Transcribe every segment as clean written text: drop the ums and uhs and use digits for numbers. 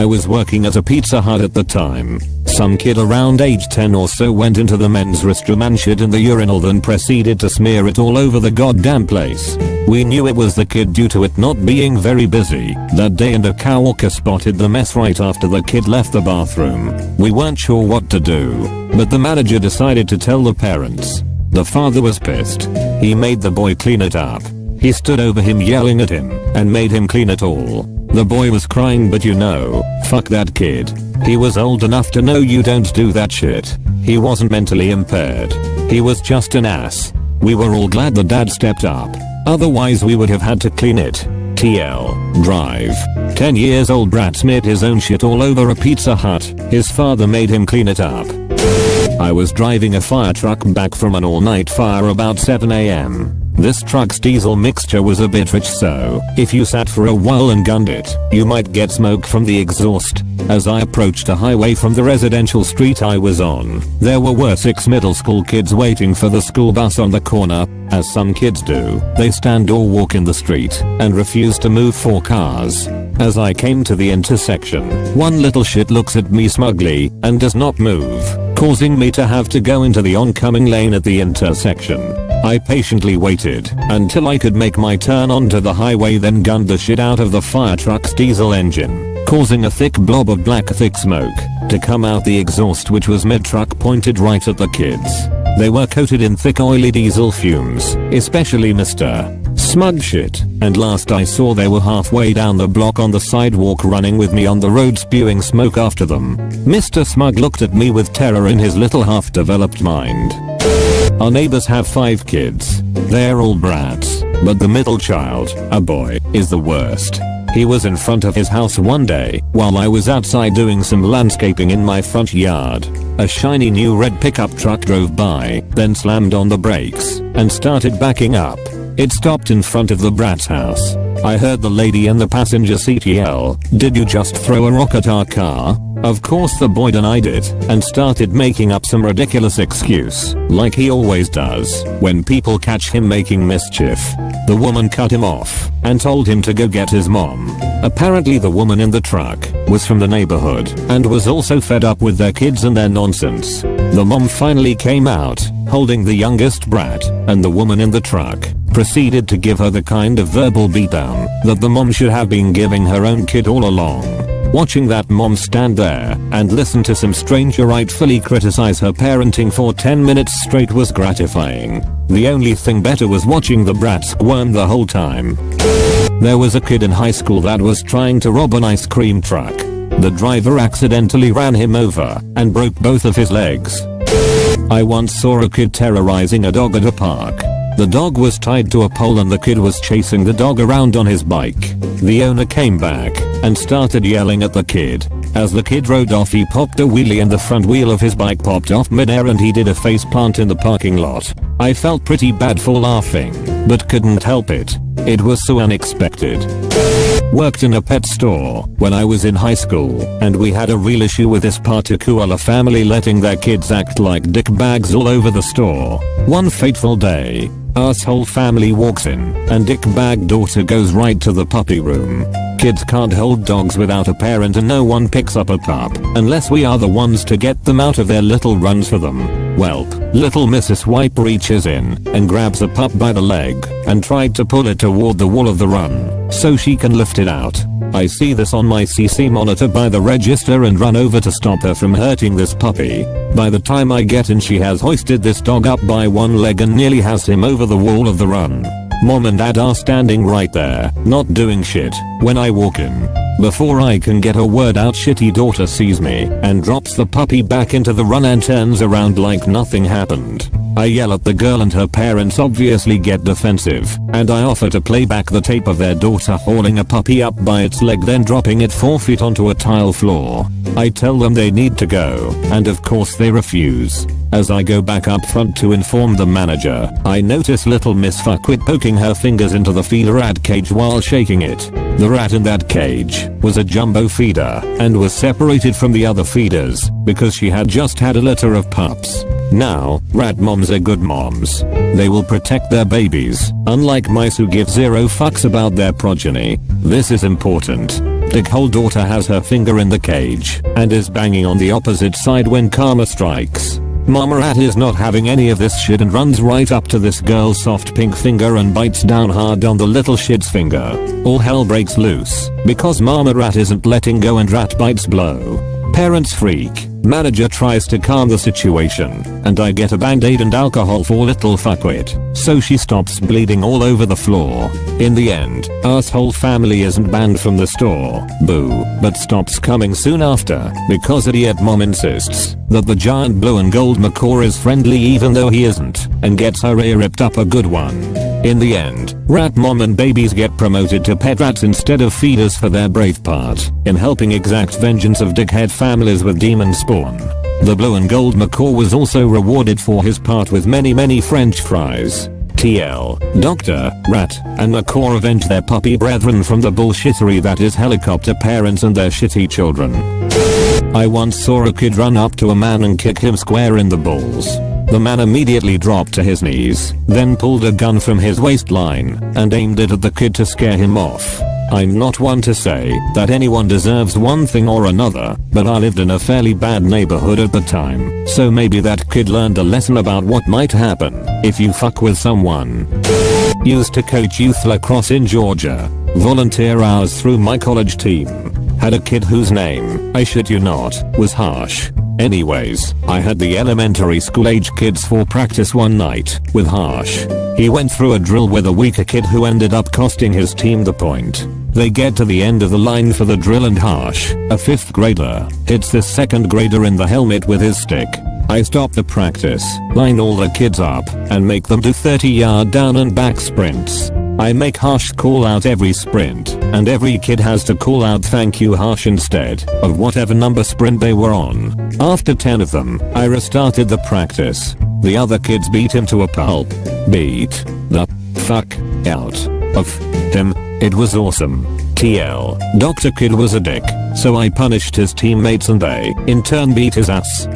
I was working at a Pizza Hut at the time. Some kid around age 10 or so went into the men's restroom and shit in the urinal, then proceeded to smear it all over the goddamn place. We knew it was the kid due to it not being very busy that day, and a coworker spotted the mess right after the kid left the bathroom. We weren't sure what to do, but the manager decided to tell the parents. The father was pissed. He made the boy clean it up. He stood over him yelling at him and made him clean it all. The boy was crying, but fuck that kid. He was old enough to know you don't do that shit. He wasn't mentally impaired. He was just an ass. We were all glad the dad stepped up. Otherwise we would have had to clean it. TL. Drive. 10 years old brat smeared his own shit all over a Pizza Hut. His father made him clean it up. I was driving a fire truck back from an all-night fire about 7 AM. This truck's diesel mixture was a bit rich, so if you sat for a while and gunned it, you might get smoke from the exhaust. As I approached a highway from the residential street I was on, there were 6 middle school kids waiting for the school bus on the corner. As some kids do, they stand or walk in the street and refuse to move for cars. As I came to the intersection, one little shit looks at me smugly and does not move, causing me to have to go into the oncoming lane at the intersection. I patiently waited until I could make my turn onto the highway, then gunned the shit out of the fire truck's diesel engine, causing a thick blob of black thick smoke to come out the exhaust, which was mid-truck pointed right at the kids. They were coated in thick oily diesel fumes, especially Mr. Smug shit, and last I saw they were halfway down the block on the sidewalk running with me on the road spewing smoke after them. Mr. Smug looked at me with terror in his little half-developed mind. Our neighbors have 5 kids. They're all brats, but the middle child, a boy, is the worst. He was in front of his house one day while I was outside doing some landscaping in my front yard. A shiny new red pickup truck drove by, then slammed on the brakes and started backing up. It stopped in front of the brat's house. I heard the lady in the passenger seat yell, "Did you just throw a rock at our car?" Of course the boy denied it and started making up some ridiculous excuse, like he always does when people catch him making mischief. The woman cut him off and told him to go get his mom. Apparently the woman in the truck was from the neighborhood and was also fed up with their kids and their nonsense. The mom finally came out, holding the youngest brat, and the woman in the truck proceeded to give her the kind of verbal beatdown that the mom should have been giving her own kid all along. Watching that mom stand there and listen to some stranger rightfully criticize her parenting for 10 minutes straight was gratifying. The only thing better was watching the brat squirm the whole time. There was a kid in high school that was trying to rob an ice cream truck. The driver accidentally ran him over and broke both of his legs. I once saw a kid terrorizing a dog at a park. The dog was tied to a pole and the kid was chasing the dog around on his bike. The owner came back and started yelling at the kid. As the kid rode off, he popped a wheelie and the front wheel of his bike popped off midair and he did a face plant in the parking lot. I felt pretty bad for laughing, but couldn't help it. It was so unexpected. Worked in a pet store when I was in high school, and we had a real issue with this particular family letting their kids act like dickbags all over the store. One fateful day, asshole family walks in, and dickbag daughter goes right to the puppy room. Kids can't hold dogs without a parent, and no one picks up a pup unless we are the ones to get them out of their little runs for them. Welp, little Mrs. Wipe reaches in and grabs the pup by the leg and tried to pull it toward the wall of the run so she can lift it out. I see this on my CC monitor by the register and run over to stop her from hurting this puppy. By the time I get in, she has hoisted this dog up by one leg and nearly has him over the wall of the run. Mom and dad are standing right there, not doing shit, when I walk in. Before I can get a word out, shitty daughter sees me and drops the puppy back into the run and turns around like nothing happened. I yell at the girl and her parents obviously get defensive, and I offer to play back the tape of their daughter hauling a puppy up by its leg then dropping it 4 feet onto a tile floor. I tell them they need to go, and of course they refuse. As I go back up front to inform the manager, I notice little Miss Fuckwit poking her fingers into the feeder rat cage while shaking it. The rat in that cage was a jumbo feeder and was separated from the other feeders because she had just had a litter of pups. Now, rat moms are good moms. They will protect their babies, unlike mice who give zero fucks about their progeny. This is important. Dick whole daughter has her finger in the cage and is banging on the opposite side when karma strikes. Mama rat is not having any of this shit and runs right up to this girl's soft pink finger and bites down hard on the little shit's finger. All hell breaks loose because mama rat isn't letting go and rat bites blow. Parents freak. Manager tries to calm the situation, and I get a band-aid and alcohol for little fuckwit, so she stops bleeding all over the floor. In the end, asshole family isn't banned from the store, boo, but stops coming soon after, because idiot mom insists that the giant blue and gold macaw is friendly even though he isn't, and gets her ear ripped up a good one. In the end, rat mom and babies get promoted to pet rats instead of feeders for their brave part in helping exact vengeance of dickhead families with demon spawn. The blue and gold macaw was also rewarded for his part with many french fries. TL, Doctor, Rat, and Macaw avenge their puppy brethren from the bullshittery that is helicopter parents and their shitty children. I once saw a kid run up to a man and kick him square in the balls. The man immediately dropped to his knees, then pulled a gun from his waistline and aimed it at the kid to scare him off. I'm not one to say that anyone deserves one thing or another, but I lived in a fairly bad neighborhood at the time, so maybe that kid learned a lesson about what might happen if you fuck with someone. Used to coach youth lacrosse in Georgia. Volunteer hours through my college team. Had a kid whose name, I shit you not, was Harsh. Anyways, I had the elementary school age kids for practice one night with Harsh. He went through a drill with a weaker kid who ended up costing his team the point. They get to the end of the line for the drill and Harsh, a 5th grader, hits this 2nd grader in the helmet with his stick. I stop the practice, line all the kids up, and make them do 30-yard down and back sprints. I make Harsh call out every sprint, and every kid has to call out thank you Harsh instead of whatever number sprint they were on. After 10 of them, I restarted the practice. The other kids beat him to a pulp. Beat the fuck out of him. It was awesome. TL, Dr. Kid was a dick, so I punished his teammates and they, in turn, beat his ass.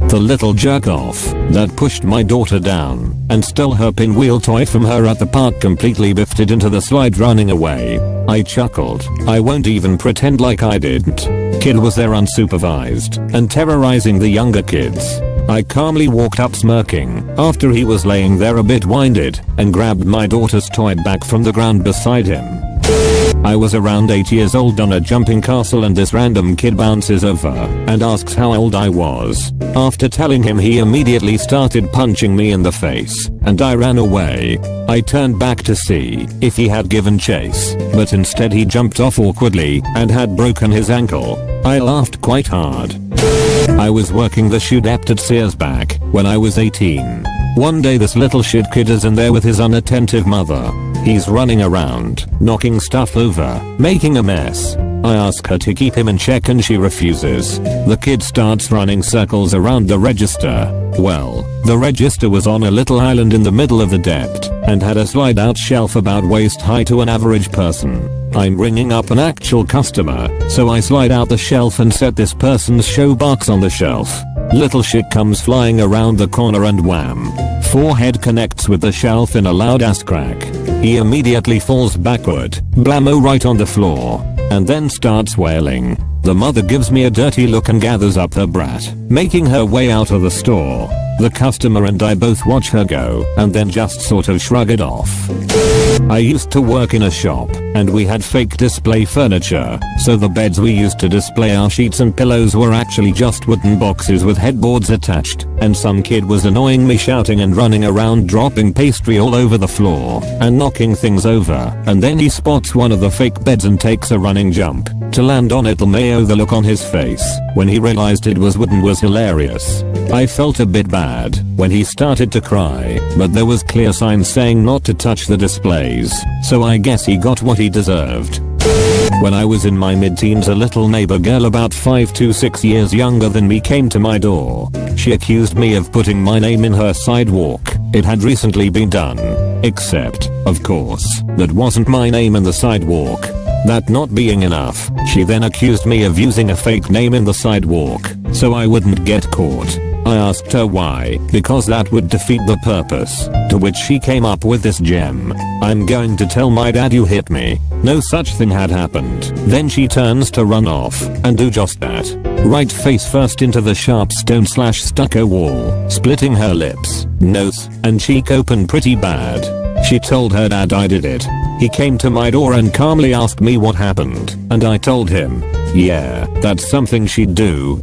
The little jerk off that pushed my daughter down and stole her pinwheel toy from her at the park completely biffed it into the slide running away. I chuckled. I won't even pretend like I didn't. Kid was there unsupervised and terrorizing the younger kids. I calmly walked up smirking after he was laying there a bit winded and grabbed my daughter's toy back from the ground beside him. I was around 8 years old on a jumping castle and this random kid bounces over and asks how old I was. After telling him, he immediately started punching me in the face and I ran away. I turned back to see if he had given chase, but instead he jumped off awkwardly and had broken his ankle. I laughed quite hard. I was working the shoe depot at Sears back when I was 18. One day this little shit kid is in there with his unattentive mother. He's running around, knocking stuff over, making a mess. I ask her to keep him in check and she refuses. The kid starts running circles around the register. Well, the register was on a little island in the middle of the depot and had a slide out shelf about waist high to an average person. I'm ringing up an actual customer, so I slide out the shelf and set this person's show box on the shelf. Little shit comes flying around the corner and wham. Forehead connects with the shelf in a loud ass crack. He immediately falls backward, blammo right on the floor, and then starts wailing. The mother gives me a dirty look and gathers up her brat, making her way out of the store. The customer and I both watch her go, and then just sort of shrug it off. I used to work in a shop, and we had fake display furniture, so the beds we used to display our sheets and pillows were actually just wooden boxes with headboards attached, and some kid was annoying me shouting and running around dropping pastry all over the floor, and knocking things over, and then he spots one of the fake beds and takes a running jump to land on it. The look on his face when he realized it was wooden was hilarious. I felt a bit bad when he started to cry, but there was clear signs saying not to touch the displays, so I guess he got what he deserved. When I was in my mid-teens, a little neighbor girl about 5 to 6 years younger than me came to my door. She accused me of putting my name in her sidewalk. It had recently been done. Except, of course, that wasn't my name in the sidewalk. That not being enough, she then accused me of using a fake name in the sidewalk, so I wouldn't get caught. I asked her why, because that would defeat the purpose, to which she came up with this gem. I'm going to tell my dad you hit me. No such thing had happened. Then she turns to run off, and do just that. Right face first into the sharp stone/stucco wall, splitting her lips, nose, and cheek open pretty bad. She told her dad I did it. He came to my door and calmly asked me what happened, and I told him, yeah, that's something she'd do.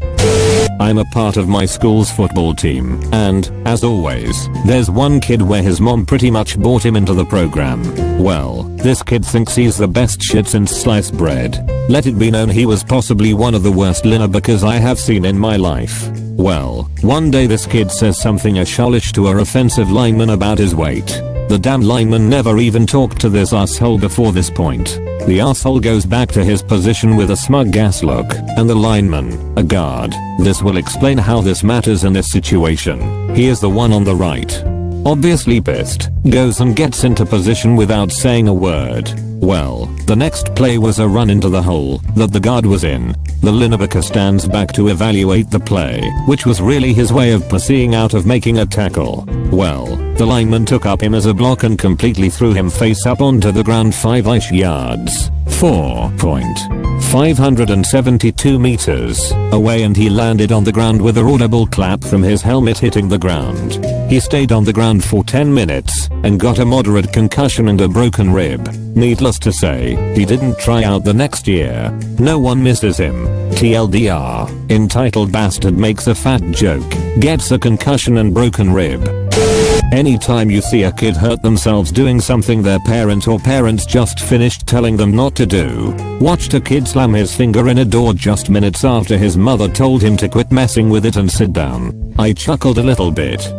I'm a part of my school's football team, and, as always, there's one kid where his mom pretty much bought him into the program. Well, this kid thinks he's the best shit since sliced bread. Let it be known he was possibly one of the worst linebackers I have seen in my life. Well, one day this kid says something ashalish to our offensive lineman about his weight. The damn lineman never even talked to this asshole before this point. The asshole goes back to his position with a smug ass look, and the lineman, a guard, this will explain how this matters in this situation. He is the one on the right. Obviously pissed, goes and gets into position without saying a word. Well, the next play was a run into the hole that the guard was in. The linebacker stands back to evaluate the play, which was really his way of pussying out of making a tackle. Well, the lineman took up him as a block and completely threw him face up onto the ground 5-ish yards. 4.572 meters away, and he landed on the ground with a audible clap from his helmet hitting the ground. He stayed on the ground for 10 minutes and got a moderate concussion and a broken rib. Needless to say, he didn't try out the next year. No one misses him. TLDR, entitled bastard makes a fat joke, gets a concussion and broken rib. Anytime you see a kid hurt themselves doing something their parent or parents just finished telling them not to do, watched a kid slam his finger in a door just minutes after his mother told him to quit messing with it and sit down. I chuckled a little bit.